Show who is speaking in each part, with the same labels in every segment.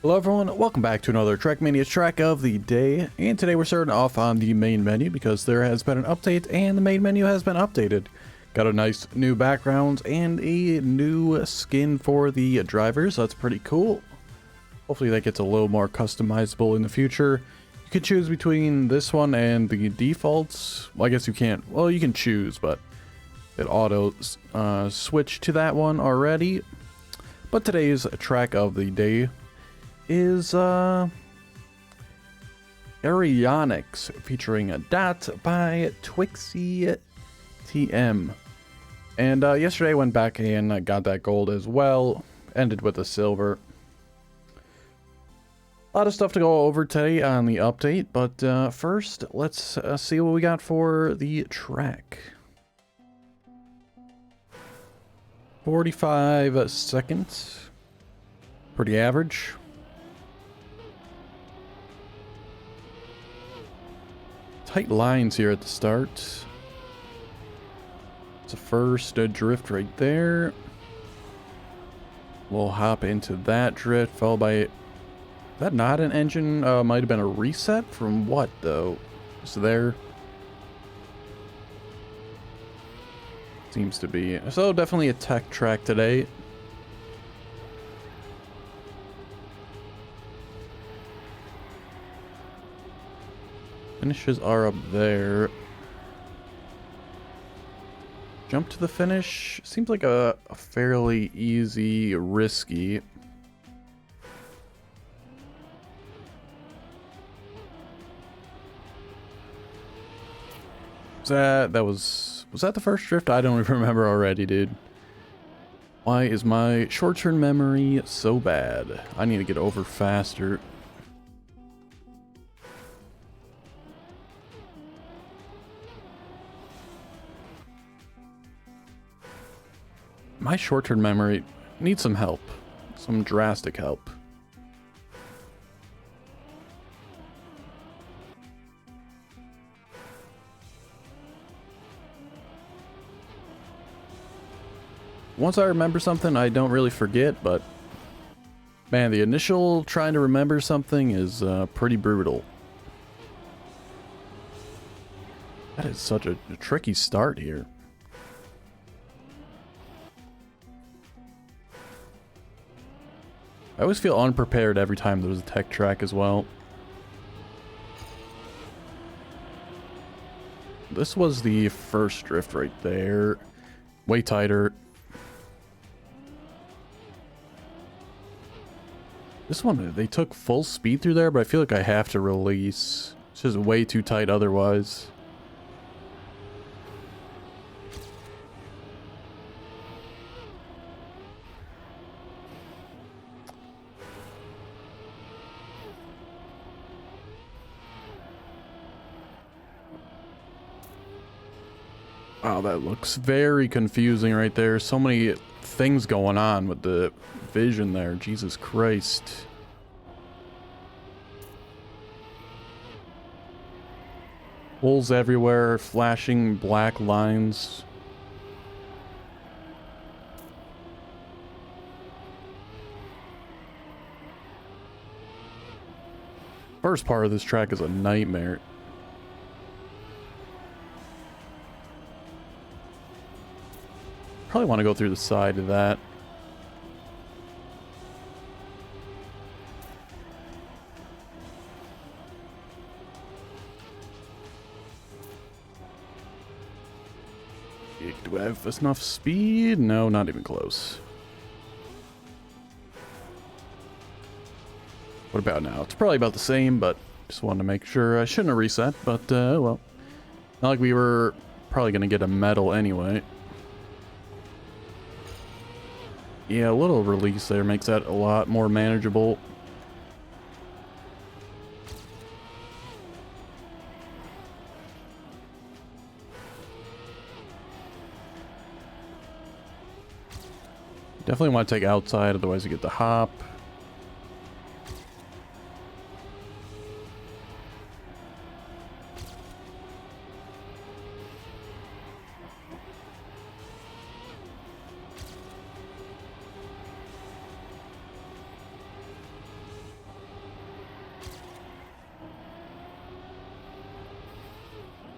Speaker 1: Hello everyone, welcome back to another Trackmania Track of the day, and today we're starting off on the main menu because there has been an update and the main menu has been updated. Got a nice new background and a new skin for the drivers, so that's pretty cool. Hopefully that gets a little more customizable in the future. You can choose between this one and the defaults. Well, I guess you can't, well you can choose, but it auto switch to that one already. But today's track of the day is Areonyx featuring a Dot by Teuty TM. And yesterday I went back and got that gold as well, ended with a silver. A lot of stuff to go over today on the update, but first let's see what we got for the track. 45 seconds, pretty average. Tight lines here at the start. It's a first drift right there. We'll hop into that drift, followed by... Is that not an engine? Might have been a reset from what, though? Is there? Seems to be. So definitely a tech track today. Finishes are up there. Jump to the finish. Seems like a fairly easy, risky. Was that the first drift? I don't even remember already, dude. Why is my short-term memory so bad? I need to get over faster. My short-term memory needs some help. Some drastic help. Once I remember something, I don't really forget, but man, the initial trying to remember something is pretty brutal. That is such a tricky start here. I always feel unprepared every time there's a tech track as well. This was the first drift right there. Way tighter. This one, they took full speed through there, but I feel like I have to release. It's just way too tight otherwise. Wow, that looks very confusing right there. So many things going on with the vision there. Jesus Christ. Holes everywhere, flashing black lines. First part of this track is a nightmare. Probably want to go through the side of that. Do I have enough speed? No, not even close. What about now? It's probably about the same, but just wanted to make sure. I shouldn't have reset, but well. Not like we were probably going to get a medal anyway. Yeah, a little release there makes that a lot more manageable. Definitely want to take outside, otherwise you get the hop.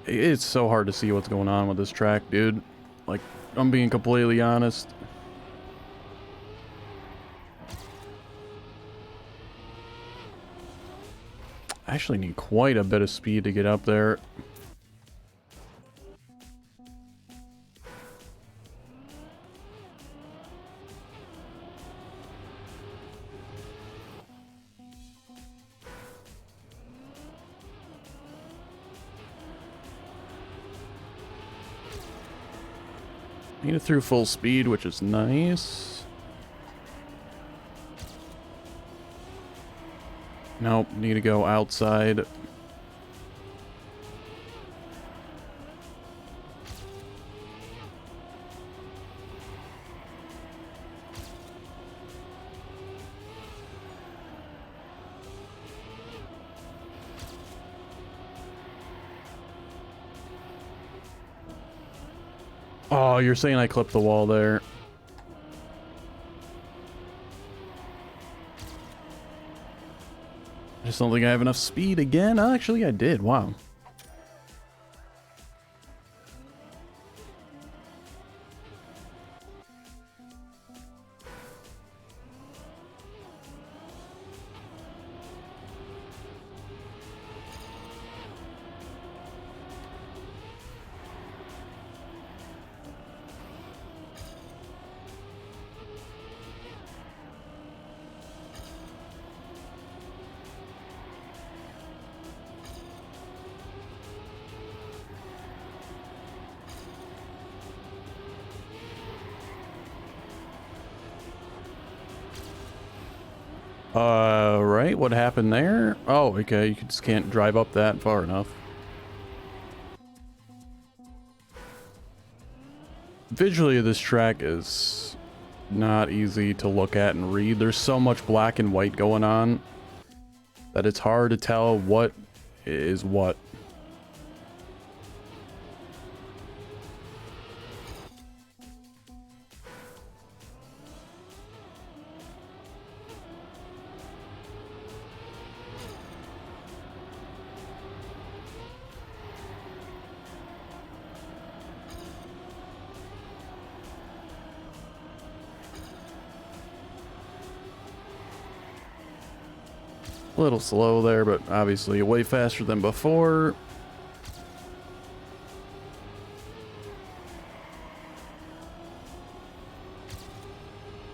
Speaker 1: It's so hard to see what's going on with this track, dude. Like, I'm being completely honest. I actually need quite a bit of speed to get up there. Made it through full speed, which is nice. Nope, need to go outside. Oh, you're saying I clipped the wall there. I just don't think I have enough speed again. Actually, I did. Wow. Right, what happened there? Oh, okay, you just can't drive up that far enough. Visually, this track is not easy to look at and read. There's so much black and white going on that it's hard to tell what is what. A little slow there, but obviously way faster than before.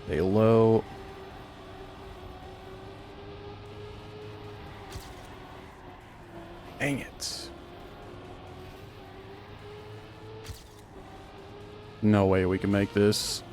Speaker 1: Stay low. Dang it. No way we can make this.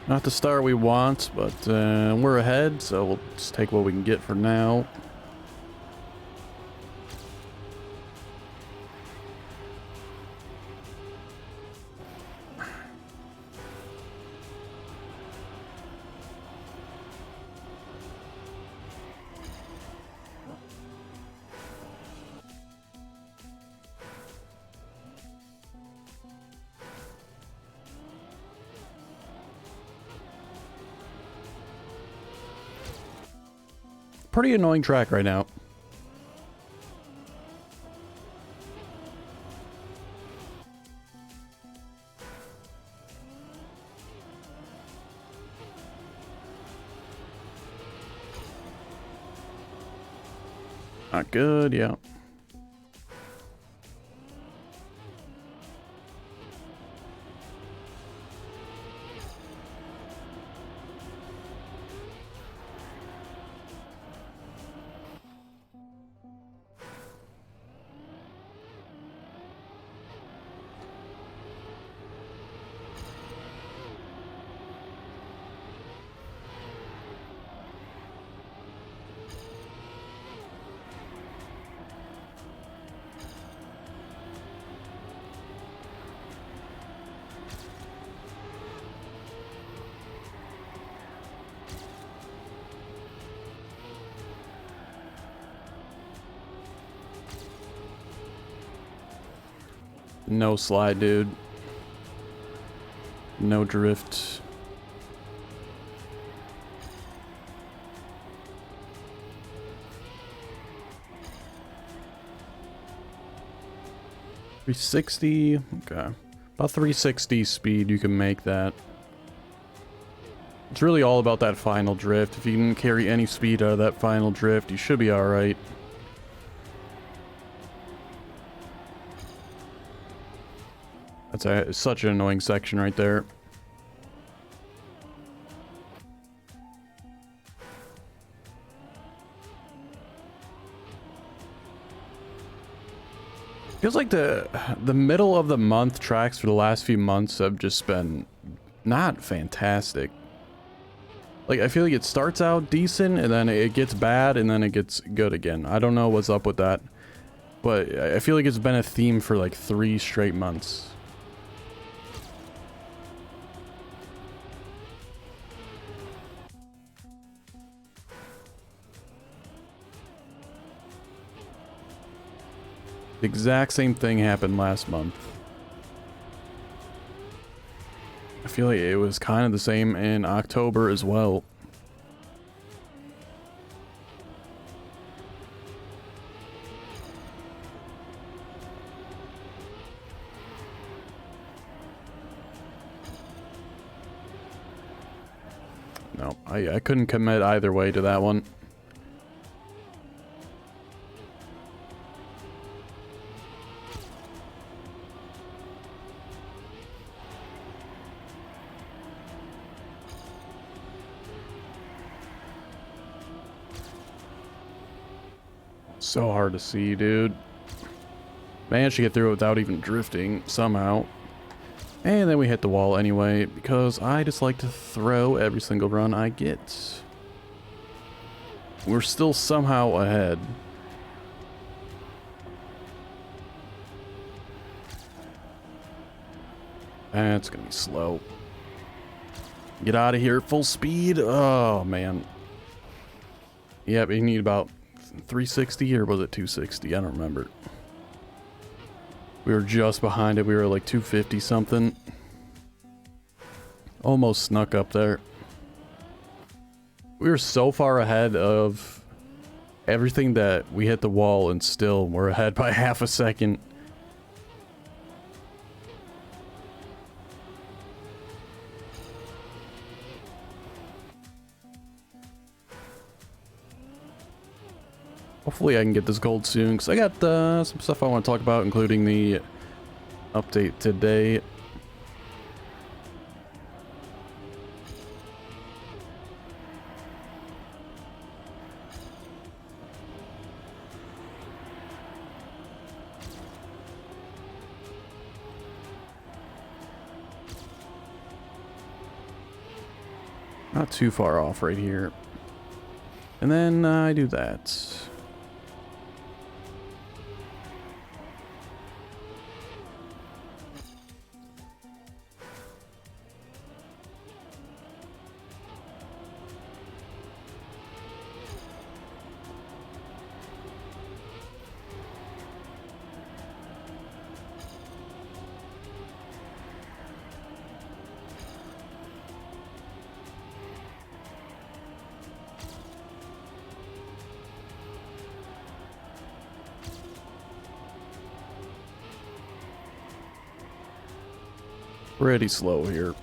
Speaker 1: Not the star we want, but we're ahead, so we'll just take what we can get for now. Pretty annoying track right now. Not good, yeah. No slide, dude. No drift. $360. Okay. About 360 speed, you can make that. It's really all about that final drift. If you can carry any speed out of that final drift, you should be alright. That's such an annoying section right there. Feels like the middle of the month tracks for the last few months have just been not fantastic. Like, I feel like it starts out decent, and then it gets bad, and then it gets good again. I don't know what's up with that. But I feel like it's been a theme for like 3 straight months. The exact same thing happened last month. I feel like it was kind of the same in October as well. No, I couldn't commit either way to that one. So hard to see, dude. Managed to get through it without even drifting, somehow. And then we hit the wall anyway, because I just like to throw every single run I get. We're still somehow ahead. That's gonna be slow. Get out of here, full speed. Oh, man. Yep, you need about 360, or was it 260? I don't remember. We were just behind it. We were like 250 something. Almost snuck up there. We were so far ahead of everything that we hit the wall, and still we're ahead by half a second. Hopefully I can get this gold soon, because I got some stuff I want to talk about, including the update today. Not too far off right here. And then I do that. Pretty slow here.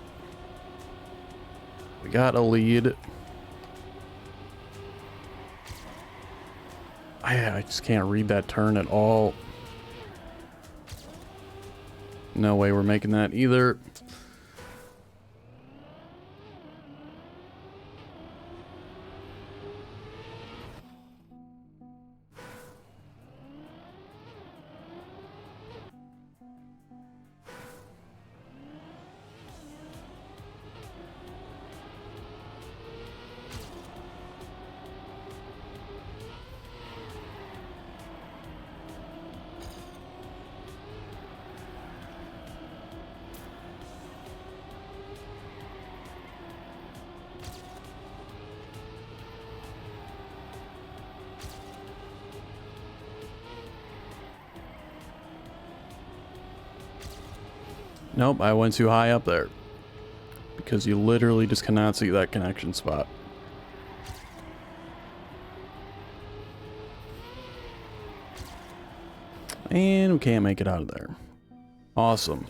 Speaker 1: We got a lead. I just can't read that turn at all. No way we're making that either. Nope, I went too high up there. Because you literally just cannot see that connection spot. And we can't make it out of there. Awesome.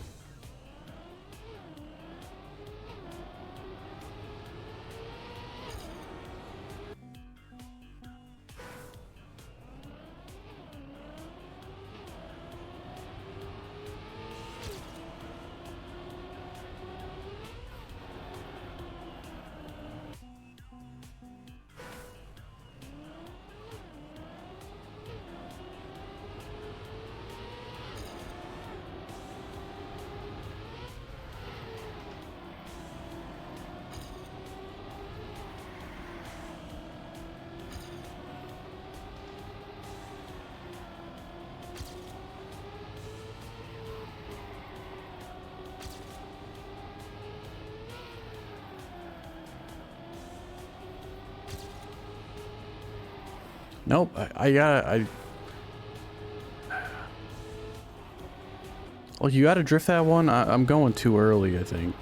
Speaker 1: Nope, well, you gotta drift that one. I'm going too early, I think.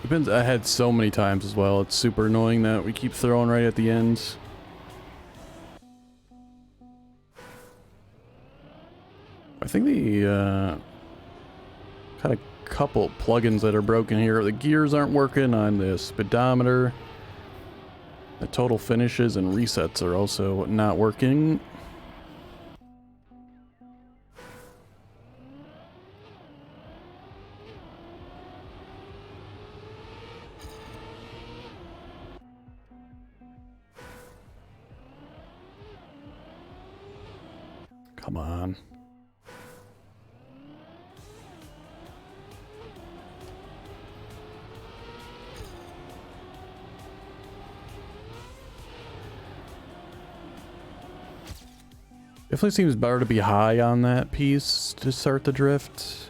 Speaker 1: We've been ahead so many times as well. It's super annoying that we keep throwing right at the ends. I think the got a couple plugins that are broken here. The gears aren't working on the speedometer. The total finishes and resets are also not working. Come on. Definitely seems better to be high on that piece to start the drift.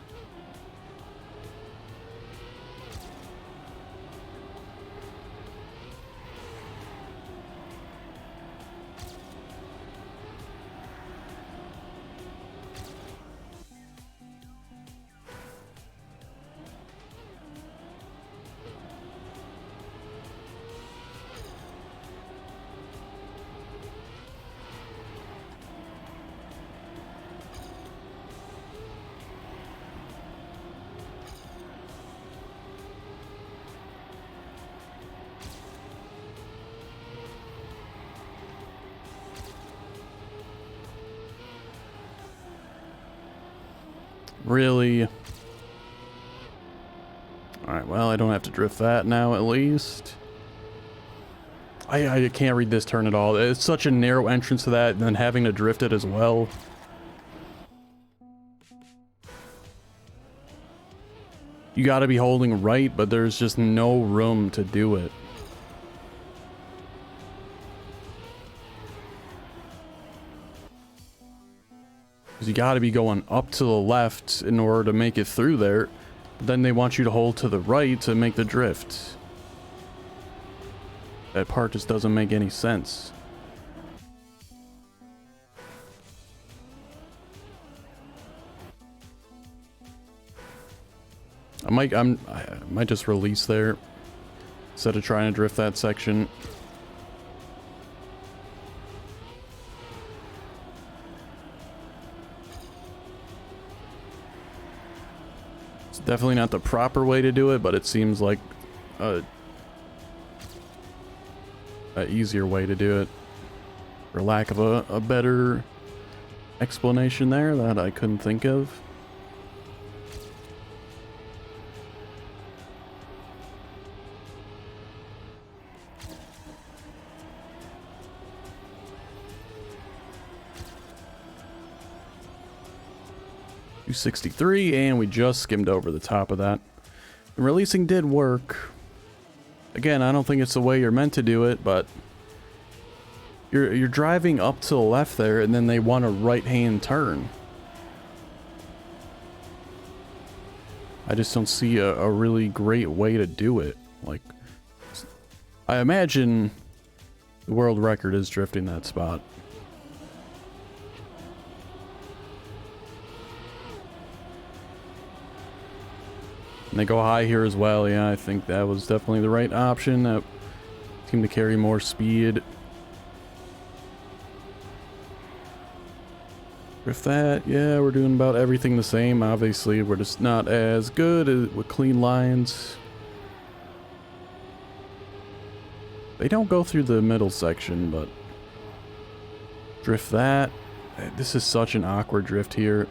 Speaker 1: Really? Alright, well, I don't have to drift that now, at least. I can't read this turn at all. It's such a narrow entrance to that, and then having to drift it as well. You gotta be holding right, but there's just no room to do it. You gotta be going up to the left in order to make it through there. But then they want you to hold to the right to make the drift. That part just doesn't make any sense. I might just release there instead of trying to drift that section. Definitely not the proper way to do it, but it seems like a easier way to do it, for lack of a better explanation there that I couldn't think of. $263, and we just skimmed over the top of that. The releasing did work. Again, I don't think it's the way you're meant to do it, but you're driving up to the left there, and then they want a right-hand turn. I just don't see a really great way to do it. Like, I imagine the world record is drifting that spot. And they go high here as well. Yeah, I think that was definitely the right option. That seemed to carry more speed. With that, yeah, we're doing about everything the same. Obviously, we're just not as good with clean lines. They don't go through the middle section, but drift that. This is such an awkward drift here.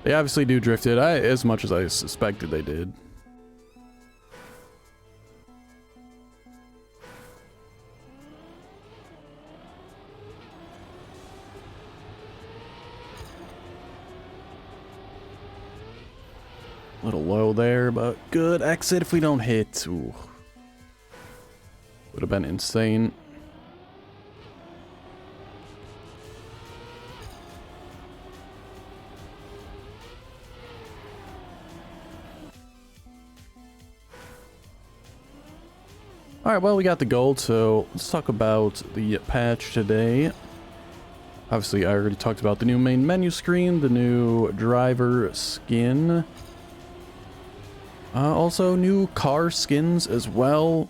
Speaker 1: They obviously do drift it as much as I suspected they did. A little low there, but good exit if we don't hit. Ooh. Would have been insane. Alright, well, we got the gold, so let's talk about the patch today. Obviously, I already talked about the new main menu screen, the new driver skin. Also, new car skins as well.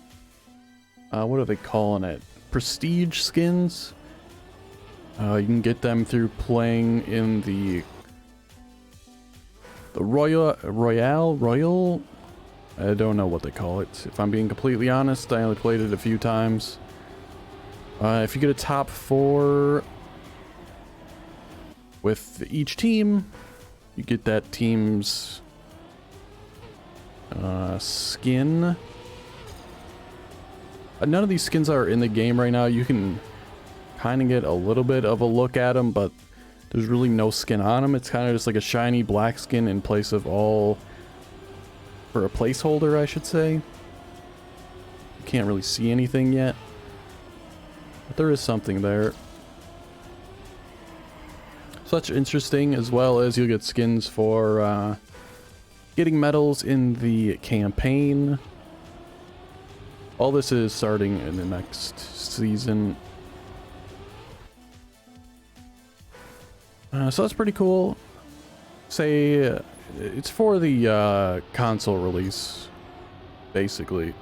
Speaker 1: What are they calling it? Prestige skins? You can get them through playing in the Royal? I don't know what they call it. If I'm being completely honest, I only played it a few times. If you get a top 4 with each team, you get that team's skin. None of these skins are in the game right now. You can kind of get a little bit of a look at them, but there's really no skin on them. It's kind of just like a shiny black skin in place of all... for a placeholder, I should say. You can't really see anything yet, but there is something there. Such interesting, as well as you'll get skins for getting medals in the campaign. All this is starting in the next season. So that's pretty cool. Say it's for the console release, basically.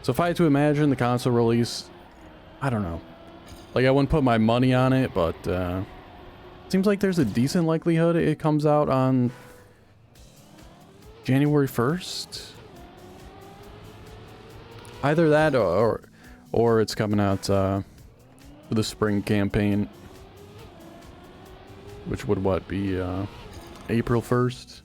Speaker 1: So if I had to imagine the console release, I don't know. Like, I wouldn't put my money on it, but seems like there's a decent likelihood it comes out on January 1st. Either that or it's coming out for the spring campaign, which would be April 1st.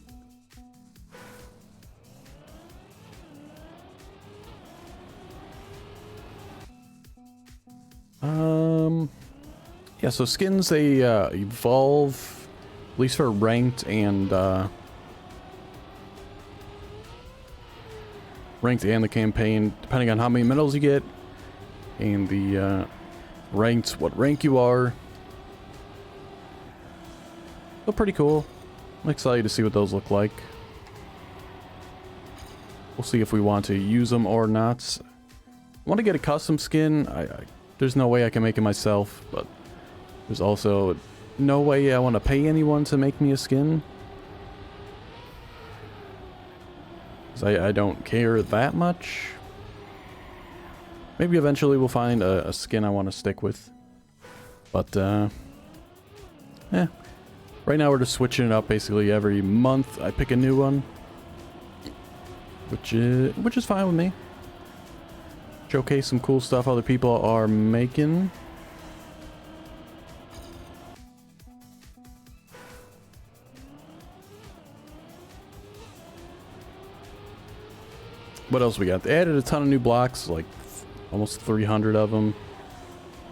Speaker 1: Yeah, so skins, they evolve, at least for ranked and the campaign, depending on how many medals you get, and the ranked, what rank you are. So pretty cool. I'm excited to see what those look like. We'll see if we want to use them or not. I want to get a custom skin. There's no way I can make it myself, but there's also no way I want to pay anyone to make me a skin. 'Cause I don't care that much. Maybe eventually we'll find a skin I want to stick with. But, yeah. Right now we're just switching it up basically every month. I pick a new one. Which is fine with me. Showcase some cool stuff other people are making. What else we got? They added a ton of new blocks, like almost 300 of them.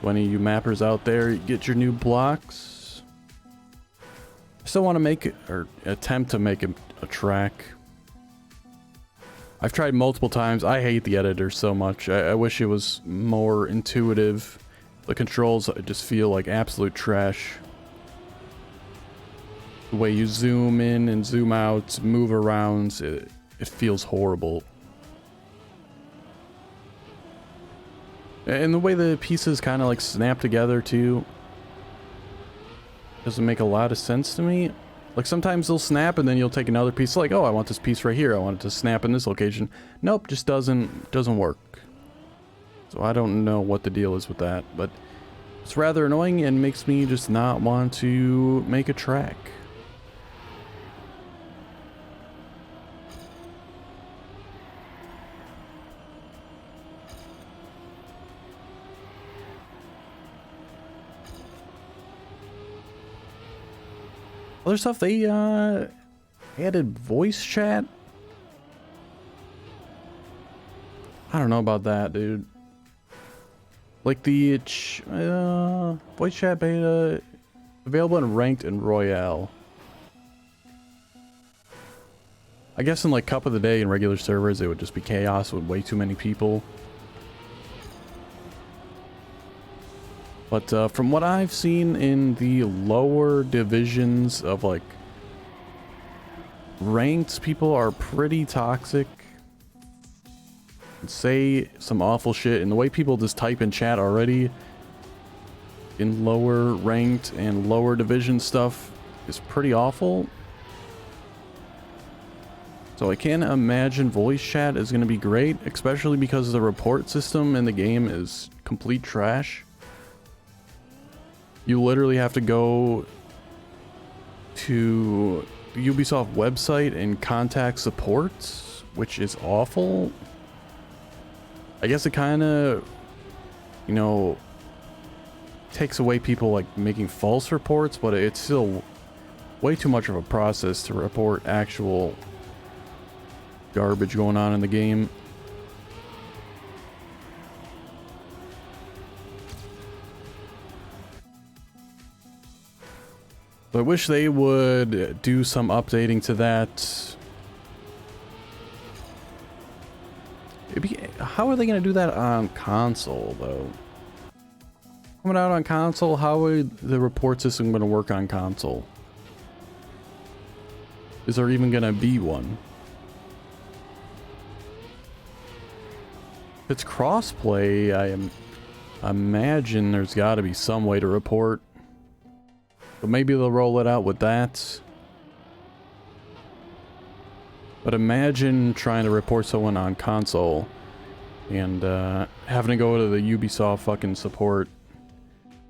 Speaker 1: So any of you mappers out there, you get your new blocks. I still want to make it, or attempt to make a track. I've tried multiple times. I hate the editor so much. I wish it was more intuitive. The controls just feel like absolute trash. The way you zoom in and zoom out, move around, it feels horrible. And the way the pieces kind of like snap together too doesn't make a lot of sense to me. Like sometimes they'll snap and then you'll take another piece like, oh, I want this piece right here. I want it to snap in this location. Nope, just doesn't work. So I don't know what the deal is with that, but it's rather annoying and makes me just not want to make a track. Other stuff, they added voice chat. I don't know about that, dude. Like the voice chat beta available in ranked and royale. I guess in like Cup of the Day and regular servers it would just be chaos with way too many people. But from what I've seen in the lower divisions of like ranked, people are pretty toxic. Say some awful shit, and the way people just type in chat already in lower ranked and lower division stuff is pretty awful. So I can't imagine voice chat is going to be great, especially because the report system in the game is complete trash. You literally have to go to the Ubisoft website and contact support, which is awful. I guess it kind of, you know, takes away people like making false reports, but it's still way too much of a process to report actual garbage going on in the game. I wish they would do some updating to that. How are they going to do that on console, though? Coming out on console, how is the report system going to work on console? Is there even going to be one? If it's crossplay, I imagine there's got to be some way to report. But maybe they'll roll it out with that. But imagine trying to report someone on console and having to go to the Ubisoft fucking support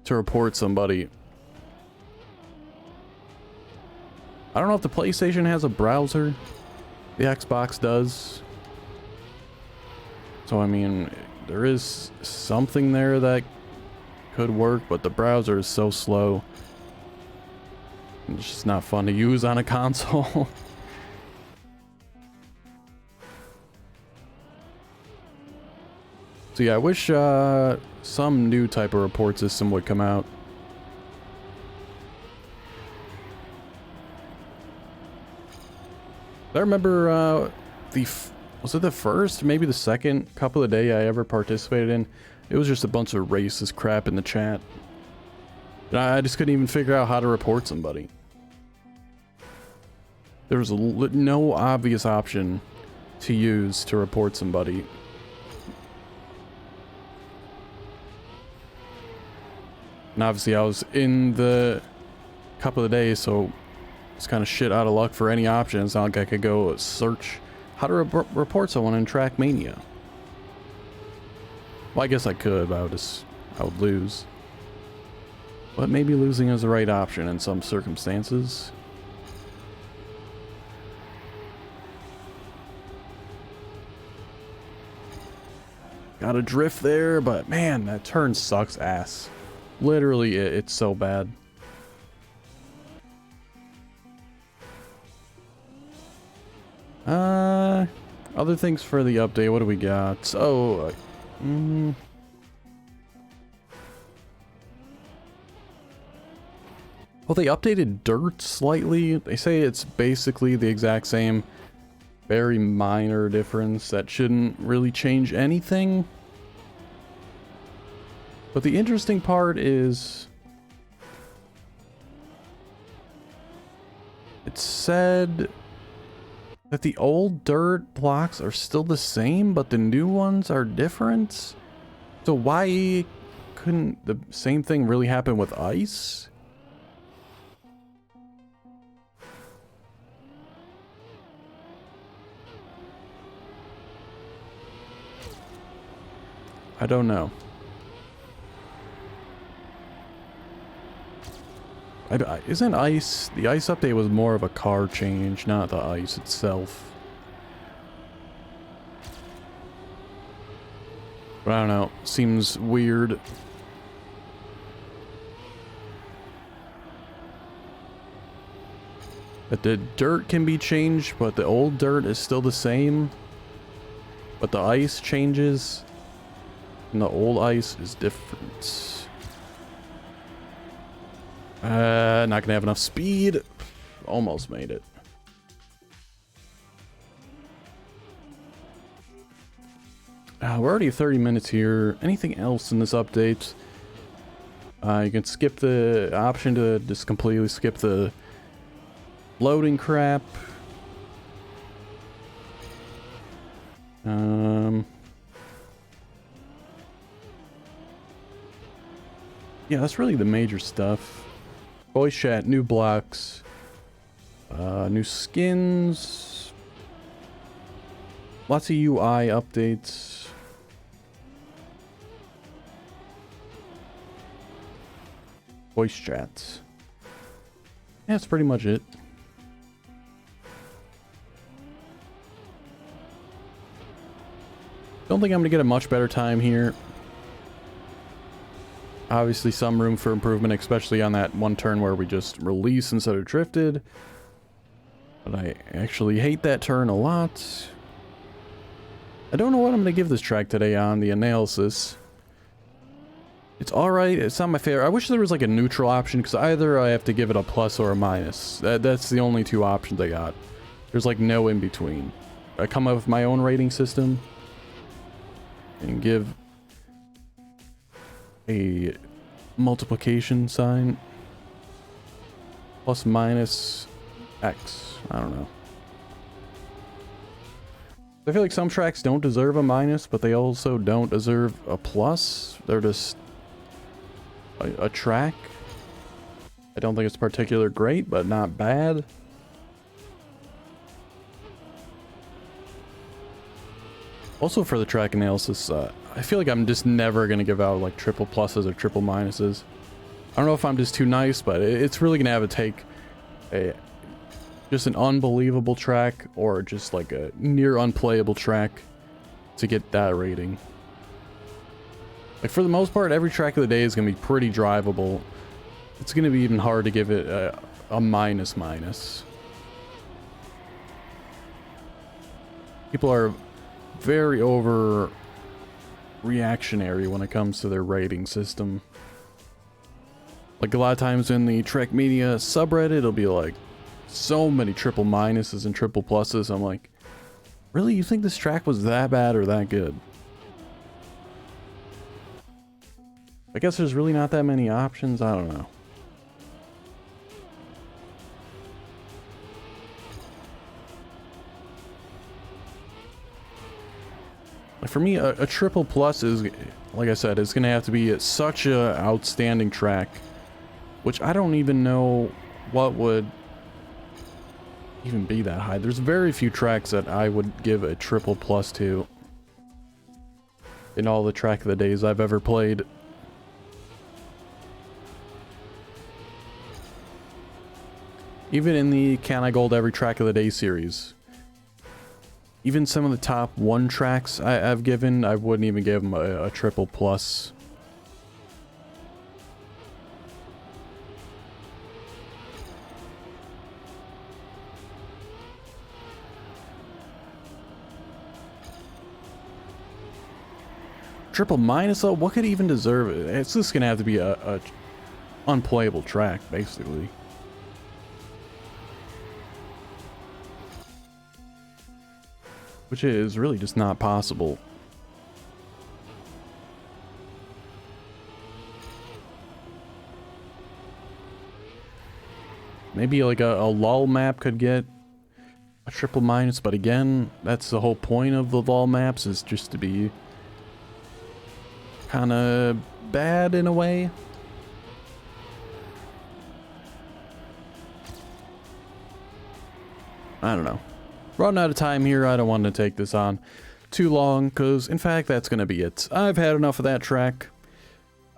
Speaker 1: to report somebody. I don't know if the PlayStation has a browser. The Xbox does. So I mean, there is something there that could work, but the browser is so slow. It's just not fun to use on a console. So yeah, I wish some new type of report system would come out. I remember was it the first, maybe the second Cup of the Day I ever participated in? It was just a bunch of racist crap in the chat. And I just couldn't even figure out how to report somebody. There was no obvious option to use to report somebody. And obviously I was in the Cup of the Day, so it's kind of shit out of luck for any option. It's not like I could go search how to report someone in Trackmania. Well, I guess I could, but I would lose. But maybe losing is the right option in some circumstances. Got a drift there, but man, that turn sucks ass. Literally, it's so bad. Other things for the update, what do we got? So, well, they updated Dirt slightly. They say it's basically the exact same. Very minor difference that shouldn't really change anything. But the interesting part is it said that the old dirt blocks are still the same, but the new ones are different. So why couldn't the same thing really happen with ice? I don't know. Isn't ice... The ice update was more of a car change, not the ice itself. But I don't know. Seems weird. That the dirt can be changed, but the old dirt is still the same. But the ice changes. And the old ice is different. Not gonna have enough speed. Almost made it. We're already 30 minutes here. Anything else in this update? You can skip the option to just completely skip the loading crap. Yeah, that's really the major stuff. Voice chat, new blocks, new skins, lots of UI updates. Voice chats. Yeah, that's pretty much it. Don't think I'm gonna get a much better time here. Obviously some room for improvement, especially on that one turn where we just release instead of drifted. But I actually hate that turn a lot. I don't know what I'm going to give this track today on the analysis. It's alright, it's not my favorite. I wish there was like a neutral option, because either I have to give it a plus or a minus. That's the only two options I got. There's like no in between. I come up with my own rating system and give a multiplication sign. Plus minus X. I don't know. I feel like some tracks don't deserve a minus, but they also don't deserve a plus. They're just a track. I don't think it's particularly great, but not bad. Also for the track analysis, I feel like I'm just never going to give out like triple pluses or triple minuses. I don't know if I'm just too nice, but it's really going to have to take just an unbelievable track or just like a near unplayable track to get that rating. Like for the most part, every track of the day is going to be pretty drivable. It's going to be even hard to give it a minus. People are very over reactionary when it comes to their rating system. Like a lot of times in the Trackmania subreddit, it'll be like so many triple minuses and triple pluses. I'm like, really? You think this track was that bad or that good? I guess there's really not that many options. I don't know. For me, a triple plus is, like I said, it's going to have to be such a outstanding track, which I don't even know what would even be that high. There's very few tracks that I would give a triple plus to in all the track of the days I've ever played. Even in the Can I Gold Every Track of the Day series. Even some of the top 1 tracks I've given, I wouldn't even give them a triple plus. Triple minus though, what could even deserve it? It's just gonna have to be a unplayable track, basically. Which is really just not possible. Maybe like a lull map could get a triple minus, but again, that's the whole point of the lull maps, is just to be kind of bad in a way. I don't know. Running out of time here. I don't want to take this on too long, because in fact that's going to be it. I've had enough of that track.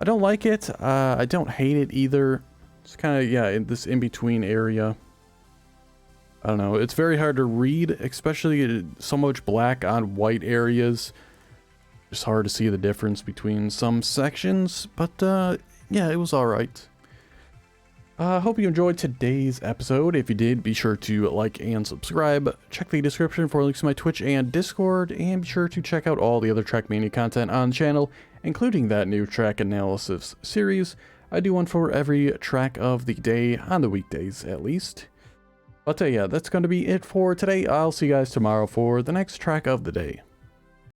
Speaker 1: I don't like it. I don't hate it either. It's kind of, yeah, in this in-between area. I don't know. It's very hard to read, especially so much black on white areas. It's hard to see the difference between some sections, but yeah, it was alright. Hope you enjoyed today's episode. If you did, be sure to like and subscribe. Check the description for links to my Twitch and Discord, and be sure to check out all the other Trackmania content on the channel, including that new track analysis series. I do one for every track of the day, on the weekdays at least. But yeah, that's going to be it for today. I'll see you guys tomorrow for the next track of the day.